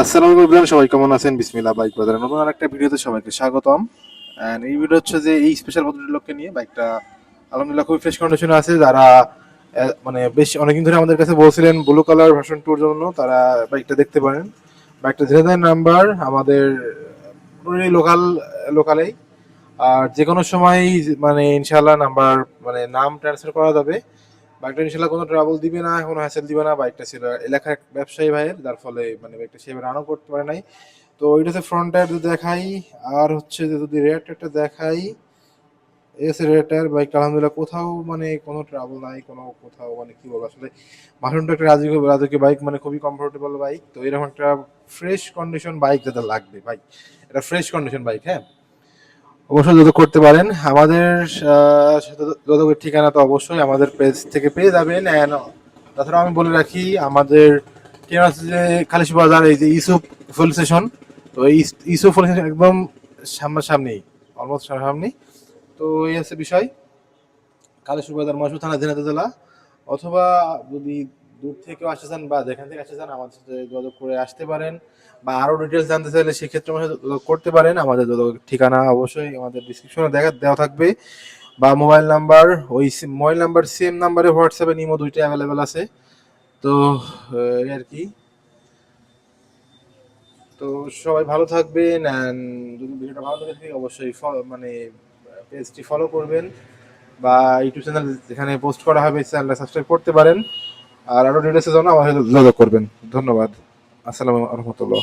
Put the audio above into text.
আসসালামু আলাইকুম, সবাই কেমন আছেন? বিসমিল্লাহ, বাইক বাজারের নতুন আরেকটা ভিডিওতে সবাইকে স্বাগতম। এন্ড এই ভিডিও হচ্ছে যে এই স্পেশাল ভদ্রলোককে নিয়ে। বাইকটা আলহামদুলিল্লাহ খুবই ফ্রেশ কন্ডিশনে আছে। যারা মানে বেশ অনেকদিন ধরে আমাদের কাছে বলছিলেন ব্লু কালার ভার্সন টুর জন্য, তারা বাইকটা দেখতে পারেন। বাইকটা ঝিনাইদহ নাম্বার, আমাদের লোকালেই। আর যে কোনো সময় মানে ইনশাল্লাহ নাম্বার মানে নাম ট্রান্সফার করা যাবে। বাইকটা ইনশাল্লাহ কোনো ট্রাবল দিবে না, কোনো হ্যাসেল দিবে না। বাইকটা ছিল এলাকার এক ব্যবসায়ী ভাইয়ের, যার ফলে মানে বাইকটা সেভাবে রানও করতে পারে নাই। তো ওইটা হচ্ছে ফ্রন্ট টায়ার যদি দেখাই, আর হচ্ছে যে যদি রেয়ার টায়ারটা দেখাই, এই হচ্ছে রেয়ার টায়ার। বাইকটা আলহামদুলিল্লাহ কোথাও মানে কোনো ট্রাবল নাই, কোনো কোথাও মানে কি বলবো আসলে। মাসুমটা একটা রাজকীয় বাইক, মানে খুবই কমফোর্টেবল বাইক। তো এরকম একটা ফ্রেশ কন্ডিশন বাইক যাতে লাগবে ভাই, এটা ফ্রেশ কন্ডিশন বাইক, হ্যাঁ, অবশ্যই যোগাযোগ করতে পারেন আমাদের সাথে। যোগাযোগের ঠিকানা তো অবশ্যই আমাদের পেজ থেকে পেয়ে যাবেন। অ্যান্ড তাছাড়া আমি বলে রাখি, আমাদের ঠিকানা হচ্ছে যে খালিশ বাজার, এই যে ইসুফ ফুল স্টেশন। তো এই ইসুফ ফুল স্টেশন একদম সামনাসামনি, অলমোস্ট সামনাসামনি। তো এই হচ্ছে বিষয়। খালিশ বাজার, মহেশপুর থানা, ঝিনাইদহ জেলা। অথবা যদি দূর থেকেও আসতে চান বা যেখান থেকে আসতে চান, আমাদের সাথে যোগাযোগ করে আসতে পারেন। বা আরো ডিটেলস জানতে চাইলে সেক্ষেত্রে আমাদের সাথে যোগাযোগ করতে পারেন। আমাদের যোগাযোগের ঠিকানা অবশ্যই আমাদের ডিসক্রিপশনে দেওয়া থাকবে। বা mobile number, mobile number same নাম্বারে হোয়াটসঅ্যাপে নিমো দুইটাই অ্যাভেলেবেল আছে। তো এই আর কি। তো সবাই ভালো থাকবেন। অ্যান্ড যদি ভিডিওটা ভালো লেগে থাকে অবশ্যই মানে পেজটি ফলো করবেন। বা ইউটিউব চ্যানেল যেখানে পোস্ট করা হবে চ্যানেলটা সাবস্ক্রাইব করতে পারেন। আর আরো ডিটেলসের জন্য আমাদের সাথে যোগাযোগ করবেন। ধন্যবাদ। আসসালামু আলাইকুম রহমতুল্লাহ।